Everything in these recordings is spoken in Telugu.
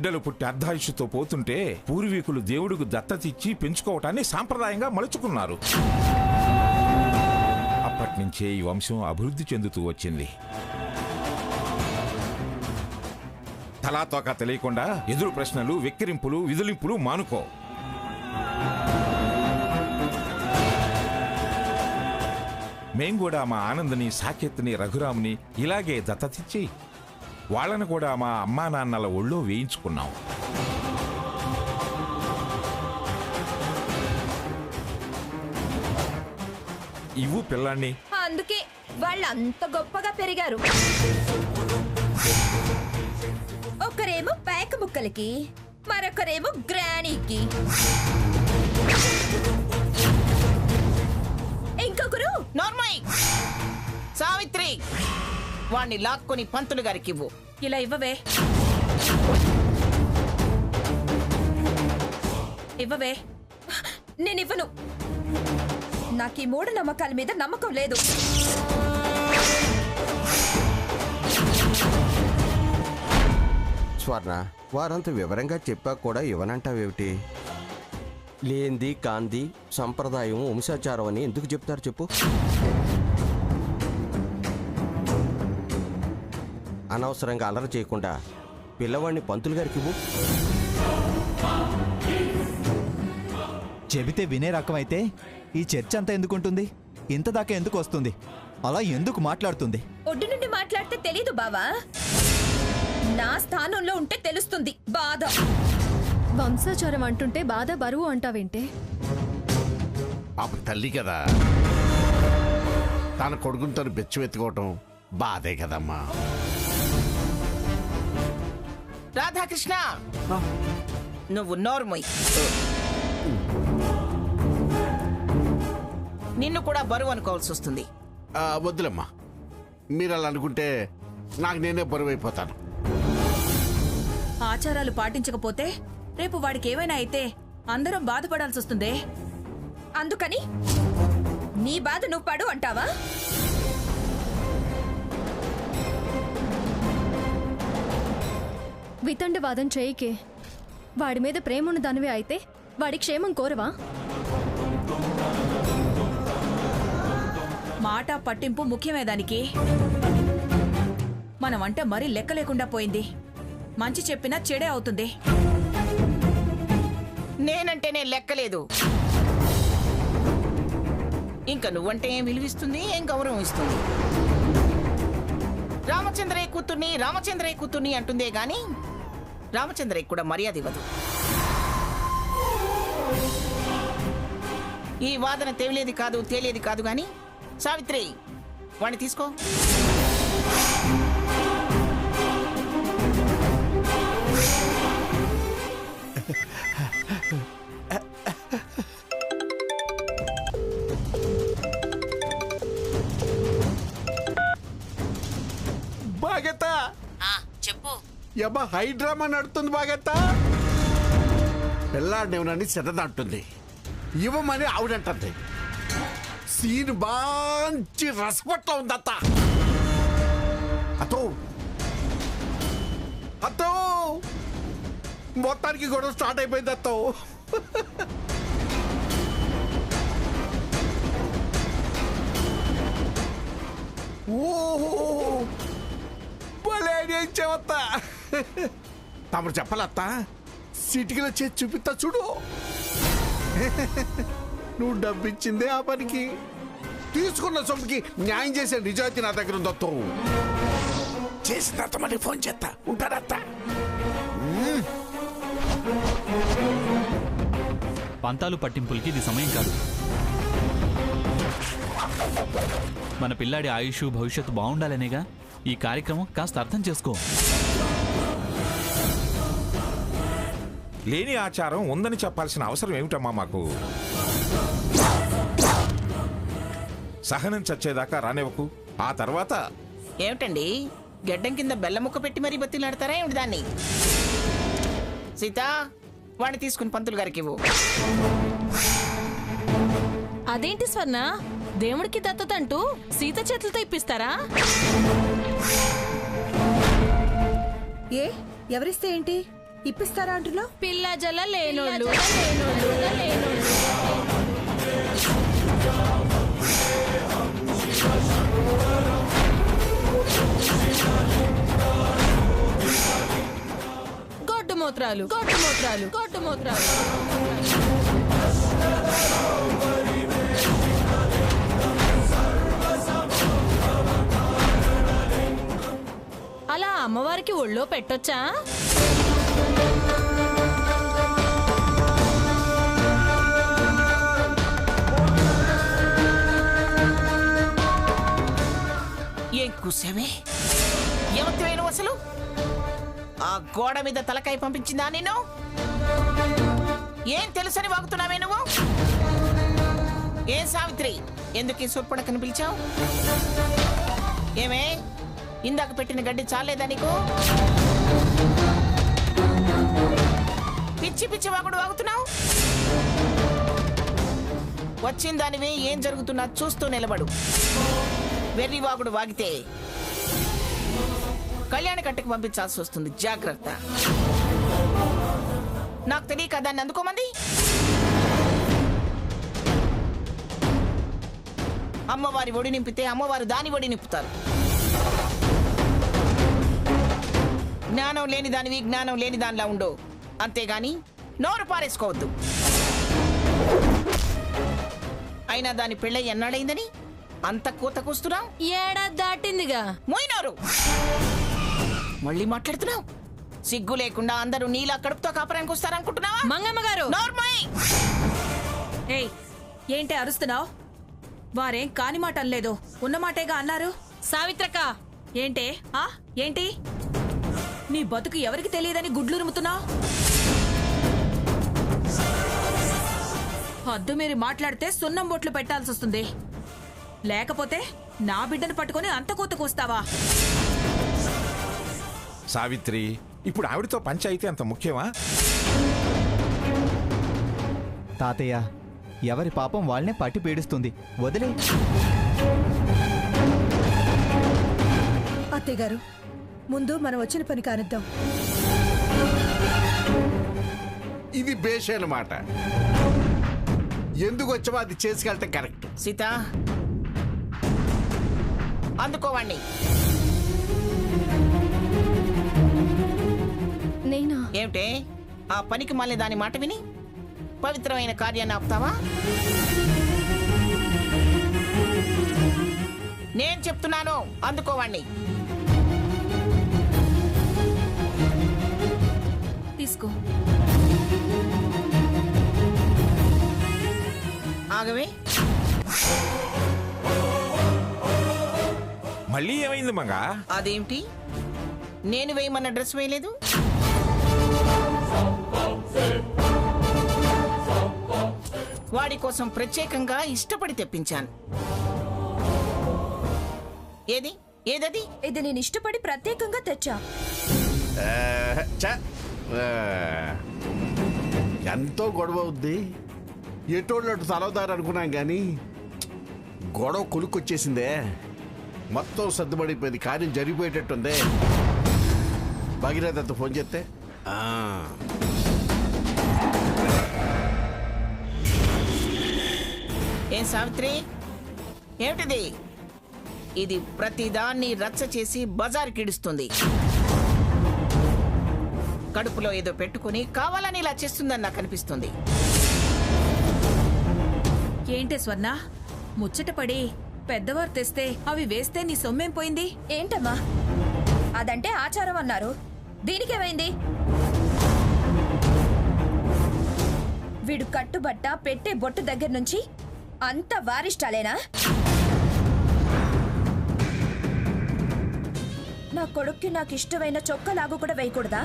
బిడ్డలు పుట్టి అర్ధాయుషుతో పోతుంటే పూర్వీకులు దేవుడికి దత్తతిచ్చి పెంచుకోవటాన్ని సాంప్రదాయంగా మలుచుకున్నారు. అప్పటినుంచే ఈ వంశం అభివృద్ధి చెందుతూ వచ్చింది. తలాతోక తెలియకుండా ఎదురు ప్రశ్నలు, వెక్కిరింపులు, విదిలింపులు మానుకో. మేం కూడా మా ఆనందని, సాకేత్ని, రఘురాముని ఇలాగే దత్తతిచ్చి వాళ్ళను కూడా మా అమ్మా నాన్నల ఒళ్ళో వేయించుకున్నాం. ఇవ్వు పిల్లాన్ని. అందుకే వాళ్ళంత గొప్పగా పెరిగారు. ఒకరేమో పేక ముక్కలకి, మరొకరేమో గ్రానీకి, ఇంకొకరు నార్మల్. సావిత్రి, వాణ్ణి లాక్కొని పంతులు గారికి ఇవ్వు. ఇలా ఇవ్వవే, ఇవ్వవే. నేనివ్వను. నాకు ఈ మూఢ నమ్మకాల మీద నమ్మకం లేదు. స్వర్ణ, వారంత వివరంగా చెప్పాక కూడా ఇవ్వనంటావేమిటి? లేంది కాంది సంప్రదాయం, వంశాచారం అని ఎందుకు చెప్తారు చెప్పు? అనవసరంగా అలర చేయకుండా పిల్లవాడిని పంతులు గారికి ఇవ్వు. చెబితే వినే రకమైతే ఈ చర్చ అంతా ఎందుకుంటుంది? ఇంత దాకా ఎందుకు వస్తుంది? అలా ఎందుకు మాట్లాడుతుంది? ఒడ్డు నుండి మాట్లాడితే తెలీదు బావా, నా స్థానంలో ఉంటే తెలుస్తుంది బాధ. వంశాచారం అంటుంటే బాధ బరువు అంటావేంటే? పాప తల్లి కదా, తన కొడుకుని తను బెచ్చువెత్తుకోవటం బాధే కదమ్మా. రాధాకృష్ణ, నువ్వు నోర్మోయ్. నిన్ను కూడా బరువు అనుకోవాల్సి వస్తుంది. వద్దులమ్మా, మీరు అలా అనుకుంటే నాకు నేనే బరువు అయిపోతాను. ఆచారాలు పాటించకపోతే రేపు వాడికి ఏమైనా అయితే అందరం బాధపడాల్సి వస్తుందే. అందుకని నీ బాధ నువ్వు పడు అంటావా? వితండవాదం చేయికే. వాడి మీద ప్రేమన్న దానివే అయితే వాడి క్షేమం కోరవా? మాట పట్టింపు ముఖ్యమే దానికి. మనమంటే మరీ లెక్క లేకుండా పోయింది. మంచి చెప్పినా చెడే అవుతుంది. నేనంటేనే లెక్కలేదు, ఇంకా నువ్వంటే ఏం విలువిస్తుంది, ఏం గౌరవం ఇస్తుంది? రామచంద్రయ్య కూతుర్ని అంటుందే గాని రామచంద్రయ్య కూడా మర్యాద ఇవ్వదు. ఈ వాదన తేలియేది కాదు గాని సావిత్రి, వాణ్ణి తీసుకో. బాగెత్త చెప్పు. యబ్బా, హైడ్రామా నడుతుంది బాగెత్త. పిల్లాడినేమనని చెడ్డదంటుంది, ఇవ్వమని ఆవిడంటుంది. Scene branch రసపట్ల ఉందత్త. అత్తో మొత్తానికి గొడవ స్టార్ట్ అయిపోయింది అత్తో. ఓహో, చెవత్తా తమరు చెప్పలత్తా. సిటికిలో చేసి చూపిస్తా చూడు. నువ్వు డబ్బిచ్చిందే ఆ పనికి, తీసుకున్న సొమ్ముకి న్యాయం చేసే నిజాయితీ నా దగ్గర ఉందత్తో. చేసిన తర్వాత మళ్ళీ ఫోన్ చేస్తా. ఉంటారత్తా. పంతాలు పట్టింపులకి ఇది సమయం కాదు. మన పిల్లాడి ఆయుష్ భవిష్యత్తు బాగుండాలనేగా ఈ కార్యక్రమం. కాస్త అర్థం చేసుకో. లేని ఆచారం ఉందని చెప్పాల్సిన అవసరం ఏమిటమ్మా మాకు? సహనం చచ్చేదాకా రానివ్వకు. ఆ తర్వాత ఏమిటండి, గెడ్డం కింద బెల్ల ముక్క పెట్టి మరీ బతిలాడతారా ఏమిటి దాన్ని? సీత, వాడిని తీసుకుని పంతులు గారికి ఇవ్వు. అదేంటి స్వర్ణ, దేవుడికి దత్తత అంటూ సీత చేతులతో ఇప్పిస్తారా? ఏ ఎవరిస్తే ఏంటి? ఇప్పిస్తారా అంటున్నావు? పిల్ల జల లేనోళ్ళు గొడ్డు మూత్రాలు అలా అమ్మవారికి ఒళ్ళో పెట్టొచ్చా? ఏం కూసావే? ఎవరివేను అసలు? ఆ గోడ మీద తలకాయ పంపించిందా నేను? ఏం తెలుసని వాగుతున్నావే నువ్వు? ఏం సావిత్రి, ఎందుకు ఈ సూర్పణకని పిలిచావు? ఏమే, ఇందాక పెట్టిన గడ్డి చాలేదా నీకు? పిచ్చి పిచ్చి వాగుడు వాగుతున్నావు. వచ్చిన దానివే ఏం జరుగుతున్నా చూస్తూ నిలబడు. వెర్రి వాగుడు వాగితే కళ్యాణ కట్టకు పంపించాల్సి వస్తుంది. జాగ్రత్త. నాకు తెలియక దాన్ని అందుకోమంది. అమ్మవారి ఒడి నింపితే అమ్మవారు దాని ఒడి నింపుతారు. జ్ఞానం లేని దానివి జ్ఞానం లేని దానిలా ఉండు, అంతేగాని నోరు పారేసుకోవద్దు. అయినా దాని పెళ్ళై ఎన్నాడైందని అంత కూత కూస్తున్నావు? ఏడాది దాటిందిగా. మోయినోరు మళ్ళీ మాట్లాడుతున్నావు. సిగ్గు లేకుండా అందరూ నీలా కడుపుతో కాపురానికి వస్తారనుకుంటున్నావా? మంగమ్మ గారు, ఏయ్, ఏంటి అరుస్తున్నావు? వారేం కాని మాట అనలేదు, ఉన్నమాటేగా అన్నారు. సావిత్రక్క, ఏంటే ఏంటి నీ బతుకు ఎవరికి తెలియదని గుడ్లురుముతున్నావు? హద్దు మీరు మాట్లాడితే సున్నం బొట్లు పెట్టాల్సి వస్తుంది. లేకపోతే నా బిడ్డను పట్టుకొని అంత కూత కూస్తావా? సావిత్రి, ఇప్పుడు ఆవిడతో పంచాయితీ అంత ముఖ్యమా? తాతయ్య, ఎవరి పాపం వాళ్ళనే పట్టి పీడిస్తుంది, వదిలే. అత్తయ్య గారు, ముందు మనం వచ్చిన పని కానిద్దాం. ఇది బేష్ అన్నమాట. ఎందుకు వచ్చావో అది చేసుకెళ్తే కరెక్ట్. సీత, అందుకోవండి. నేనా? ఏమిటే, ఆ పనికి మళ్ళీ దాని మాట విని పవిత్రమైన కార్యాన్ని ఆపుతావా? నేను చెప్తున్నాను, అందుకోవండి. తీసుకో. ఆగవే. మళ్ళీ ఏమైంది మగా? అదేమిటి, నేను వేయమన్న డ్రెస్ వేయలేదు? వాడి కోసం ప్రత్యేకంగా ఇష్టపడి తెప్పించాను. ఏది ఏదది? ఇది నేను ఇష్టపడి ప్రత్యేకంగా తెచ్చా. ఎంతో గొడవ అవుద్ది. ఎటోళ్ళు తలవుతారు అనుకున్నాం కానీ గొడవ కొలుక్కొచ్చేసిందే. మొత్తం సర్దుబడిపోయింది, కార్యం జరిగిపోయేటట్టుందే. భగీరథతో ఫోన్ చేస్తే ఏం సావిత్రి, ఏమిటిది? ఇది ప్రతిదాన్ని రచ్చ చేసి బజార్ కిడుస్తుంది. కడుపులో ఏదో పెట్టుకుని కావాలని ఇలా చేస్తుందని నాకు అనిపిస్తుంది. ఏంటే స్వర్ణ, ముచ్చటపడి పెద్దవారు తెస్తే అవి వేస్తే నీ సొమ్మేం పోయింది? ఏంటమ్మా, అదంటే ఆచారం అన్నారు, దీనికేమైంది? వీడు కట్టుబట్ట పెట్టే బొట్టు దగ్గర నుంచి అంత వారిష్టాలేనా? నా కొడుక్కి నాకు ఇష్టమైన చొక్కలాగు కూడా వేయకూడదా?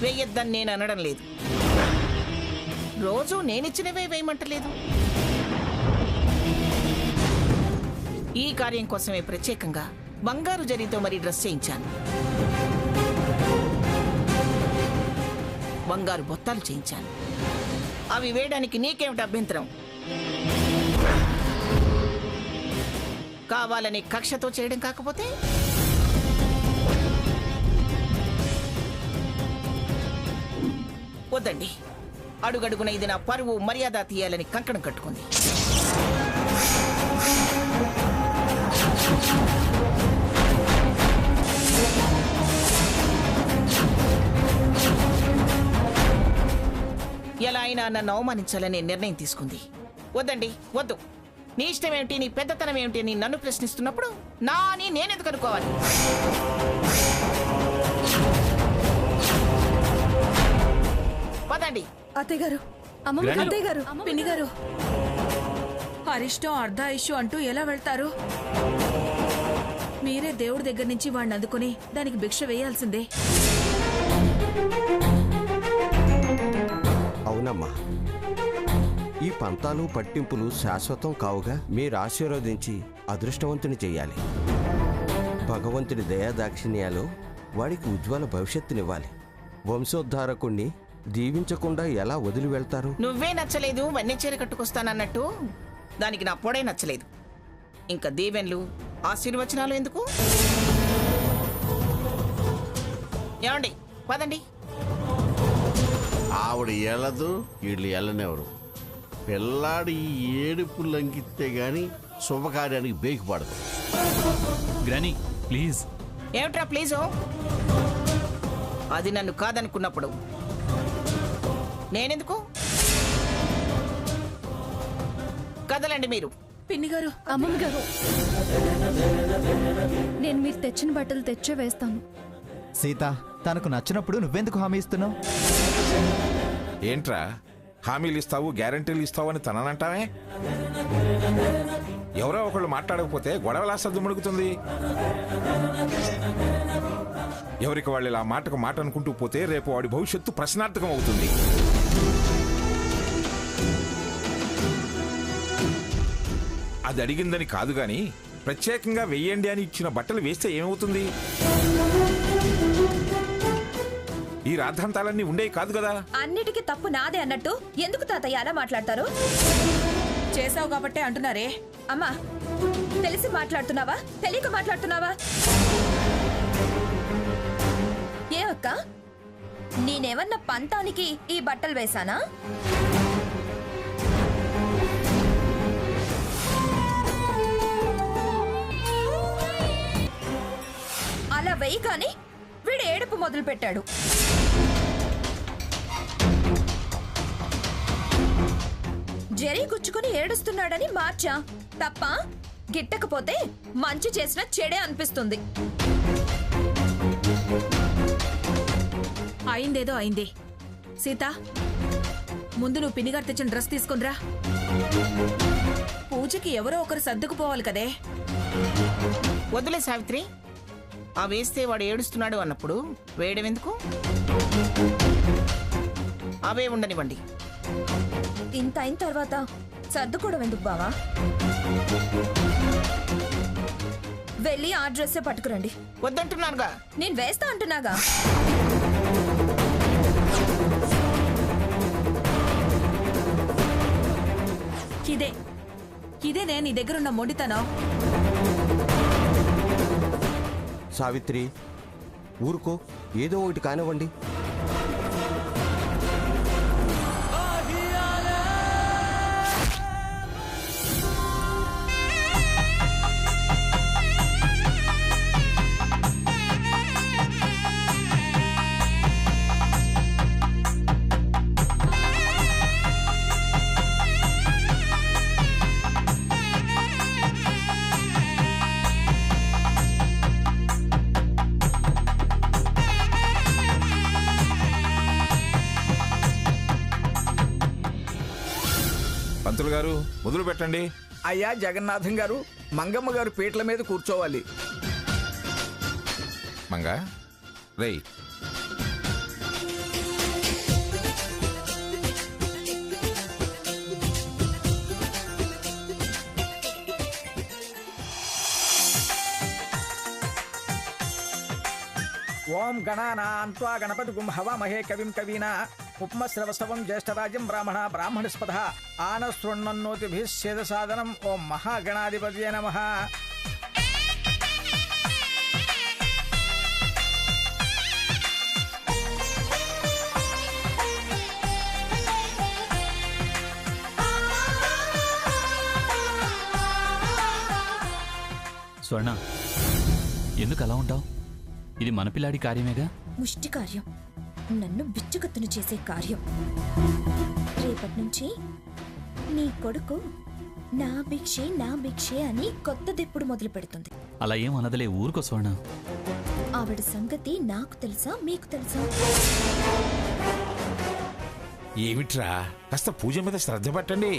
వేయొద్దని నేను అనడం లేదు, రోజు నేనిచ్చినవే వేయమంటలేదు. ఈ కార్యం కోసమే ప్రత్యేకంగా బంగారు జరీతో మరి డ్రెస్ చేయించాను. బంగారు బొత్తాలు చేయించాను. అవి వేయడానికి నీకేమిటి అభ్యంతరం? కావాలని కక్షతో చేయడం కాకపోతే వద్దండి, అడుగడుగున ఇది నా పరువు మర్యాద తీయాలని కంకణం కట్టుకుంది. ఎలా అయినా నన్ను అవమానించాలని నిర్ణయం తీసుకుంది. వద్దండి, వద్దు. నీ ఇష్టం ఏమిటి, నీ పెద్దతనం ఏమిటి అని నన్ను ప్రశ్నిస్తున్నప్పుడు నా అని నేనెందుకు అనుకోవాలి? పదండి. అత్తయ్య గారు, అత్తయ్య గారు, పిన్ని గారు, అరిష్టం అర్ధాయుష్యం అంటూ ఎలా వెళ్తారు? మీరే దేవుడి దగ్గర నుంచి వాడిని అందుకుని దానికి భిక్ష వేయాల్సిందే. అవునమ్మా, ఈ పంతాలు పట్టింపులు శాశ్వతం కావుగా మీరు ఆశీర్వదించి అదృష్టవంతుని చెయ్యాలి. భగవంతుడి దయాదాక్షిణ్యాలు వాడికి ఉజ్వల భవిష్యత్తునివ్వాలి. వంశోద్ధారకుణ్ణి దీవించకుండా ఎలా వదిలి వెళ్తారు? నువ్వే నచ్చలేదు, వన్నె చీర కట్టుకొస్తానన్నట్టు దానికి నా పొడే నచ్చలేదు. ఇంకా దీవెన్లు ఆశీర్వచనాలు ఎందుకు? ఏమండి, పదండి. ఆవిడ ఎలదు, వీళ్ళు ఎల్లనెవరు. పిల్లాడి ఈ ఏడుపు లంకితే గాని శుభకార్యానికి బేకి పడదు. Granny please. ఏమిట్రా ప్లీజు? అది నన్ను కాదనుకున్నప్పుడు నేనెందుకు? కదలండి మీరు. పిన్ని గారు, అమ్మమ్మ గారు, నేను మీరు తెచ్చిన బట్టలు తెచ్చే వేస్తాను. సీత, తనకు నచ్చినప్పుడు నువ్వెందుకు హామీ ఇస్తున్నావు? ఏంట్రా హామీలు ఇస్తావు, గ్యారంటీలు ఇస్తావు అని తననంటావే? ఎవరో ఒకళ్ళు మాట్లాడకపోతే గొడవలా సద్దుమణుగుతుంది. ఎవరికి వాళ్ళు ఇలా మాటకు మాట అనుకుంటూ పోతే రేపు వాడి భవిష్యత్తు ప్రశ్నార్థకం అవుతుంది. అది అడిగిందని కాదు గాని ప్రత్యేకంగా వెయ్యండి అని ఇచ్చిన బట్టలు వేస్తే ఏమవుతుంది? ఈ రాద్ధాంతాలన్నీ ఉండేవి కాదు కదా. అన్నిటికీ తప్పు నాదే అన్నట్టు ఎందుకు తాతయ్య అలా మాట్లాడతారు? చేసావు కాబట్టే అంటున్నారే. అమ్మా, తెలిసి మాట్లాడుతున్నావా, తెలియక మాట్లాడుతున్నావా? ఏ అక్క, నేనేమన్నా పంతానికి ఈ బట్టలు వేశానా? అలా వేయగానే వీడు ఏడుపు మొదలు పెట్టాడు. జరీ గుచ్చుకుని ఏడుస్తున్నాడని మార్చా తప్ప, గిట్టకపోతే మంచి చేసిన చెడే అనిపిస్తుంది. అయిందేదో అయింది. సీత, ముందు నువ్వు పిన్నిగారు తెచ్చిన డ్రెస్ తీసుకునిరా. పూజకి ఎవరో ఒకరు సర్దుకుపోవాలి కదే. వద్దులే సావిత్రి, ఆ వేస్తే వాడు ఏడుస్తున్నాడు అన్నప్పుడు వేయడం ఎందుకు? అవే ఉండనివ్వండి. ఇంత అయిన తర్వాత సర్దుకోవడం ఎందుకు బావా? వెళ్ళి ఆ డ్రెస్సే పట్టుకురండి. వద్దంటున్నానుగా. నేను వేస్తా అంటున్నాగా. ఇదే నీ దగ్గరున్న మొండితనం. సావిత్రి, ఊరుకో, ఏదో ఒకటి కానివ్వండి. పంతులు గారు మొదలు పెట్టండి. అయ్యా జగన్నాథం గారు, మంగమ్మ గారు పీటల మీద కూర్చోవాలి. మంగ రేయ్, ఓం గణానాన్త్వా గణపతిగుం హవామహే కవిం కవీనా ఉపమశ్రవస్తవం జ్యేష్ఠరాజం బ్రాహ్మణస్పద ఆనశృణ్వన్నోతిభిః సేదసాదనం. ఓం మహాగణాధిపతయే నమః. స్వర్ణ, ఎందుకు అలా ఉంటావు? ఇది మన పిల్లాడి కార్యమేగా. ముష్టి కార్యం, నన్ను బిచ్చుకత్తును చేసే కార్యం. రేపటి నుంచి నీ కొడుకు నా భిక్షే అని కొత్త దిప్పుడు మొదలు పెడుతుంది. అలా ఏం అనదలే, ఊరుకో స్వర్ణ. ఆవిడ సంగతి నాకు తెలుసా, మీకు తెలుసా? ఏమిట్రా, కాస్త పూజ మీద శ్రద్ధ పట్టండి.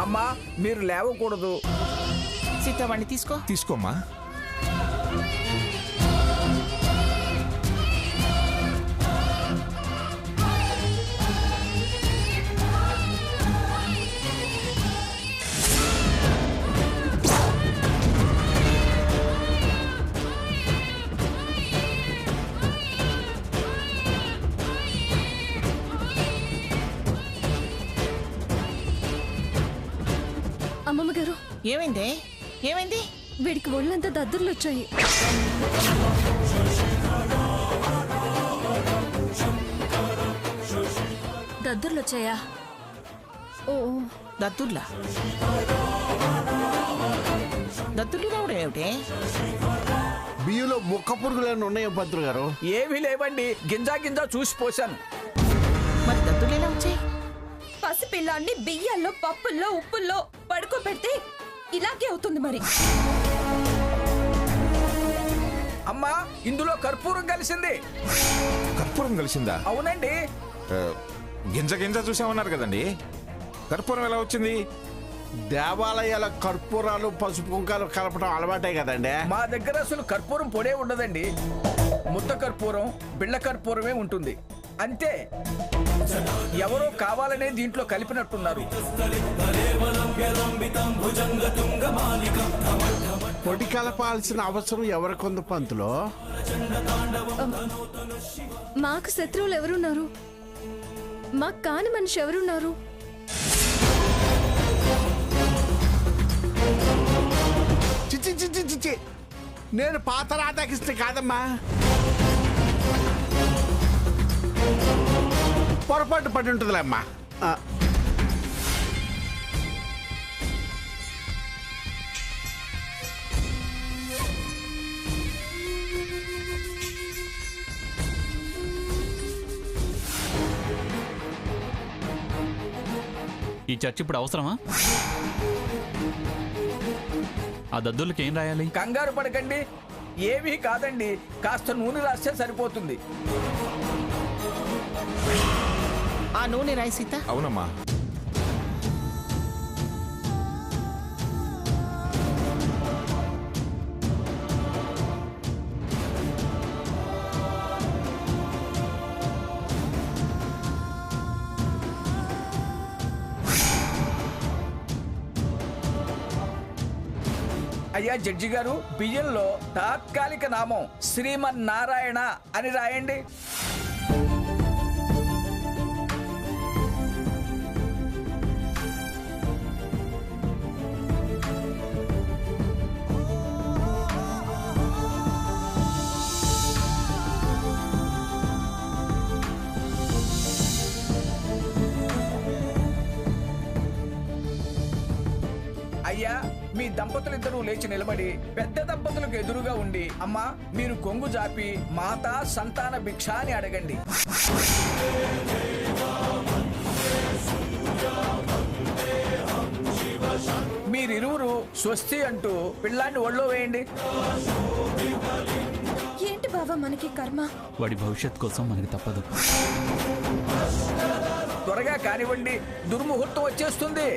అమ్మా, మీరు లేవకూడదు. సీత వాడిని తీసుకోమ్మా. అమ్మమ్మ గారు, ఏమైంది? వీడికి ఒళ్ళంతా దద్దుర్లు వచ్చాయి. దద్దుర్లు వచ్చాయా? ఓ, దద్దుర్లు రావడం ఏమిటి? బియ్యంలో ముక్క పురుగులను ఉన్నాయో పంతులు గారు? ఏమీ లేవండి, గింజా చూసి పోశాను. మరి దద్దుర్లు ఎలా వచ్చాయి? పసిపిల్లాన్ని బియ్యాల్లో, పప్పుల్లో, ఉప్పుల్లో పడుకోబెడితే ఇలాగే అవుతుంది మరి. అమ్మా, ఇందులో కర్పూరం కలిసింది. కర్పూరం కలిసిందా? అవునండి. గింజ చూసామన్నారు కదండి, కర్పూరం ఎలా వచ్చింది? దేవాలయాల కర్పూరాలు, పసుపు కుంకాలు కలపడం అలవాటే కదండి. మా దగ్గర అసలు కర్పూరం పొడే ఉండదండి. ముద్ద కర్పూరం, బిళ్ళ కర్పూరమే ఉంటుంది అంతే. ఎవరో కావాలనే దీంట్లో కలిపినట్టున్నారు. పొడి కలపాల్సిన అవసరం ఎవరికొంది పంతులో? మాకు శత్రువులు ఎవరున్నారు? మాకు కాని మనిషి ఎవరున్నారు? చిచ్చి, నేను పాత రాధాకృష్ణ కాదమ్మా. పొరపాటు పడి ఉంటుందిలే అమ్మా. ఈ చర్చ్ ఇప్పుడు అవసరమా? ఆ దద్దులకి ఏం రాయాలి? కంగారు పడకండి, ఏమీ కాదండి. కాస్త నూనె రాస్తే సరిపోతుంది. ఆ నూనె రాయి సీత. అవునమ్మా. అయ్యా జడ్జి గారు, బియ్యంలో తాత్కాలిక నామం శ్రీమన్నారాయణ అని రాయండి. అయ్యా, మీ దంపతులిద్దరూ లేచి నిలబడి పెద్ద దంపతులకు ఎదురుగా ఉండి, అమ్మా మీరు కొంగు జాపి మాతా సంతాన భిక్ష అని అడగండి. మీరిరువురు స్వస్తి అంటూ పిల్లాన్ని ఒళ్ళో వేయండి. ఏంటి బావా మనకి కర్మ? వాడి భవిష్యత్ కోసం మనకి తప్పదు. త్వరగా కానివ్వండి, దుర్ముహూర్తం వచ్చేస్తుంది.